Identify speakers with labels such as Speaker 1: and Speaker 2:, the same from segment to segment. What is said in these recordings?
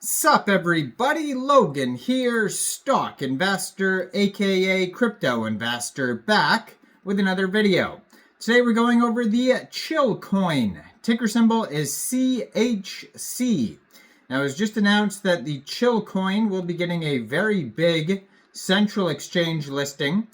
Speaker 1: Sup everybody, Logan here, stock investor aka crypto investor, back with another video. Today we're going over the Chillcoin. Ticker symbol is CHC. Now it was just announced that the Chillcoin will be getting a very big central exchange listing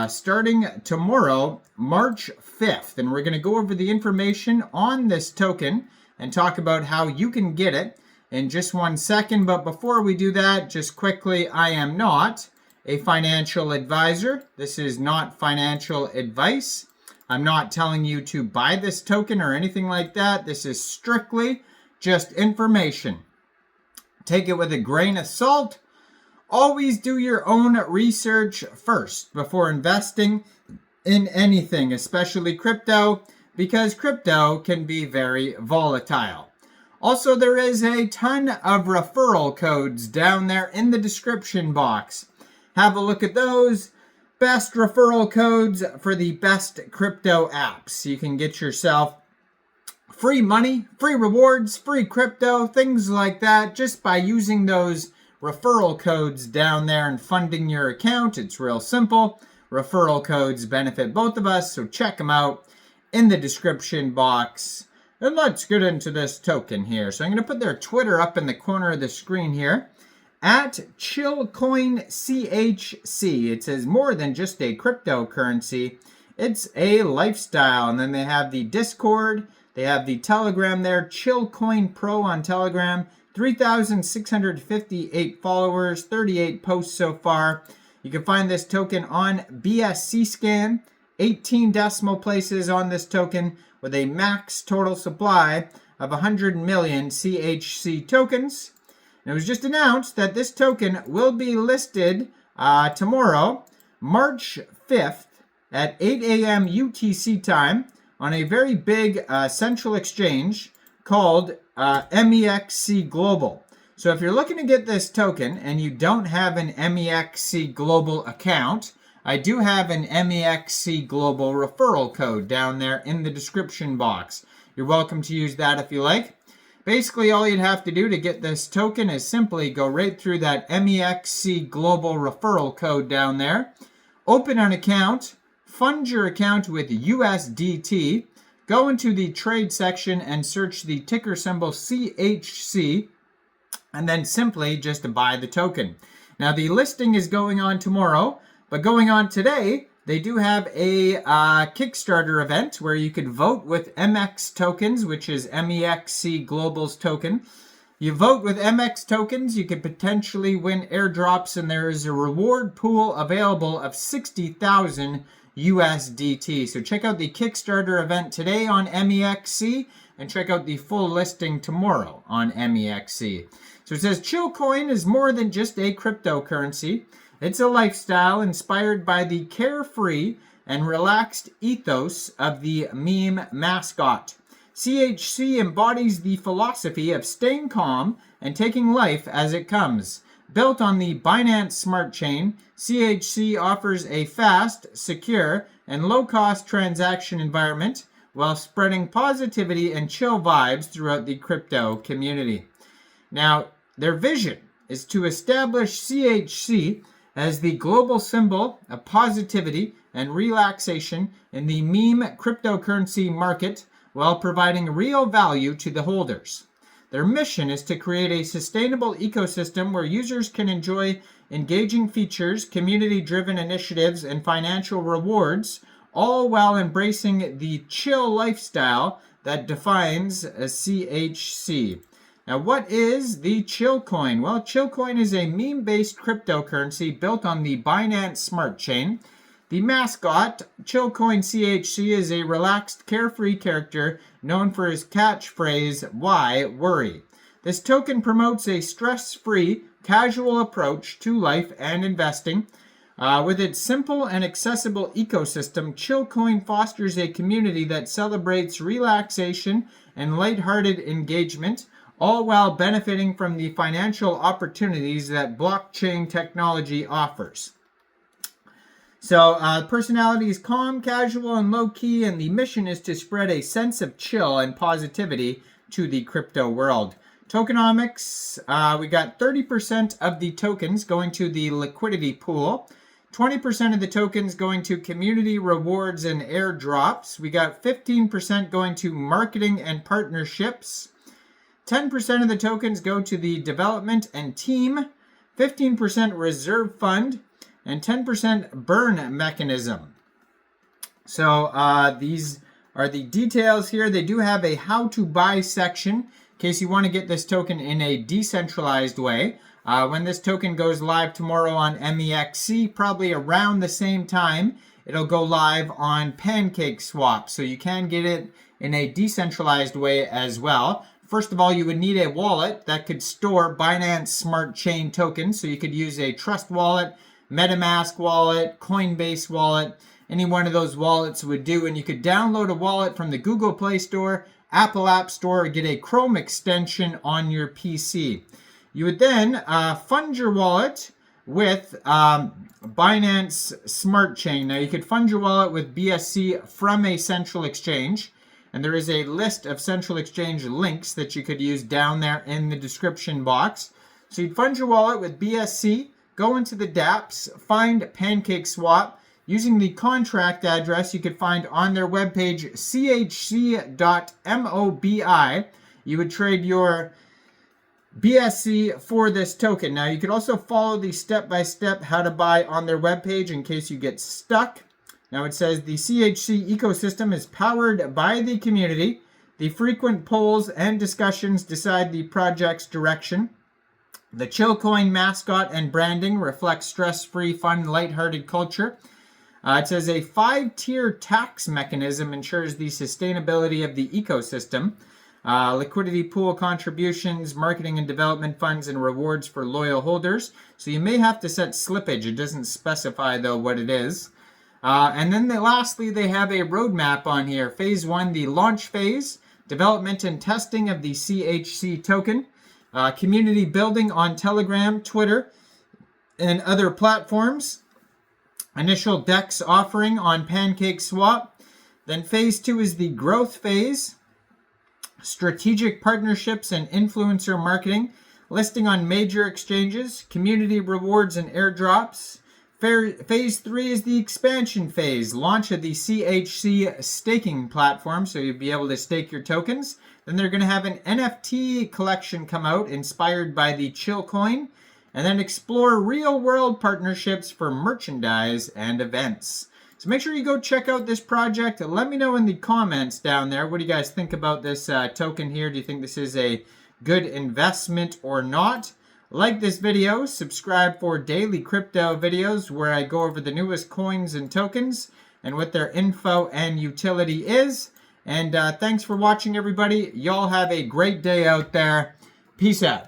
Speaker 1: starting tomorrow, March 5th. And we're going to go over the information on this token and talk about how you can get it in just 1 second. But before we do that, just quickly, I am not a financial advisor. This is not financial advice. I'm not telling you to buy this token or anything like that. This is strictly just information. Take it with a grain of salt. Always do your own research first before investing in anything, especially crypto, because crypto can be very volatile. Also, there is a ton of referral codes down there in the description box. Have a look at those. Best referral codes for the best crypto apps. You can get yourself free money, free rewards, free crypto, things like that, just by using those referral codes down there and funding your account. It's real simple. Referral codes benefit both of us, so check them out in the description box. And let's get into this token here. So I'm going to put their Twitter up in the corner of the screen here. At Chillcoin CHC. It says more than just a cryptocurrency. It's a lifestyle. And then they have the Discord. They have the Telegram there. Chillcoin Pro on Telegram. 3,658 followers. 38 posts so far. You can find this token on BSC Scan. 18 decimal places on this token, with a max total supply of 100 million CHC tokens. And it was just announced that this token will be listed tomorrow, March 5th at 8 a.m. UTC time on a very big central exchange called Mexc Global. So if you're looking to get this token and you don't have an Mexc Global account, I do have an Mexc Global referral code down there in the description box. You're welcome to use that if you like. Basically, all you'd have to do to get this token is simply go right through that Mexc Global referral code down there. Open an account, fund your account with USDT, go into the trade section and search the ticker symbol CHC, and then simply just buy the token. Now, the listing is going on tomorrow. But going on today, they do have a Kickstarter event where you could vote with MX tokens, which is Mexc Global's token. You vote with MX tokens, you could potentially win airdrops, and there is a reward pool available of 60,000 USDT. So check out the Kickstarter event today on Mexc, and check out the full listing tomorrow on Mexc. So it says Chillcoin is more than just a cryptocurrency. It's a lifestyle inspired by the carefree and relaxed ethos of the meme mascot. CHC embodies the philosophy of staying calm and taking life as it comes. Built on the Binance Smart Chain, CHC offers a fast, secure, and low-cost transaction environment while spreading positivity and chill vibes throughout the crypto community. Now, their vision is to establish CHC as the global symbol of positivity and relaxation in the meme cryptocurrency market while providing real value to the holders. Their mission is to create a sustainable ecosystem where users can enjoy engaging features, community-driven initiatives, and financial rewards, all while embracing the chill lifestyle that defines a CHC. Now, what is the Chillcoin? Well, Chillcoin is a meme-based cryptocurrency built on the Binance Smart Chain. The mascot, Chillcoin CHC, is a relaxed, carefree character known for his catchphrase, "Why worry?" This token promotes a stress-free, casual approach to life and investing. With its simple and accessible ecosystem, Chillcoin fosters a community that celebrates relaxation and lighthearted engagement, all while benefiting from the financial opportunities that blockchain technology offers. So, personality is calm, casual, and low-key, and the mission is to spread a sense of chill and positivity to the crypto world. Tokenomics, we got 30% of the tokens going to the liquidity pool, 20% of the tokens going to community rewards and airdrops. We got 15% going to marketing and partnerships. 10% of the tokens go to the development and team, 15% reserve fund, and 10% burn mechanism. So these are the details here. They do have a how to buy section in case you want to get this token in a decentralized way. When this token goes live tomorrow on Mexc, probably around the same time, it'll go live on Pancakeswap. So you can get it in a decentralized way as well. First of all, you would need a wallet that could store Binance Smart Chain tokens. So you could use a Trust wallet, MetaMask wallet, Coinbase wallet. Any one of those wallets would do. And you could download a wallet from the Google Play Store, Apple App Store, or get a Chrome extension on your PC. You would then fund your wallet with Binance Smart Chain. Now, you could fund your wallet with BSC from a central exchange. And there is a list of central exchange links that you could use down there in the description box. So you'd fund your wallet with BSC, go into the dApps, find Pancakeswap. Using the contract address you could find on their webpage, chc.mobi, you would trade your BSC for this token. Now, you could also follow the step-by-step how to buy on their webpage in case you get stuck. Now, it says the CHC ecosystem is powered by the community. The frequent polls and discussions decide the project's direction. The Chillcoin mascot and branding reflects stress-free, fun, lighthearted culture. It says a 5-tier tax mechanism ensures the sustainability of the ecosystem. Liquidity pool contributions, marketing and development funds, and rewards for loyal holders. So you may have to set slippage. It doesn't specify, though, what it is. And then lastly, they have a roadmap on here. Phase 1, the launch phase, development and testing of the CHC token, community building on Telegram, Twitter, and other platforms. Initial DEX offering on Pancakeswap. Then phase 2 is the growth phase. Strategic partnerships and influencer marketing. Listing on major exchanges. Community rewards and airdrops. Phase 3 is the expansion phase. Launch of the CHC staking platform. So you'll be able to stake your tokens. Then they're going to have an NFT collection come out inspired by the Chillcoin. And then explore real-world partnerships for merchandise and events. So make sure you go check out this project. Let me know in the comments down there. What do you guys think about this token here? Do you think this is a good investment or not? Like this video. Subscribe for daily crypto videos where I go over the newest coins and tokens and what their info and utility is. And thanks for watching, everybody. Y'all have a great day out there. Peace out.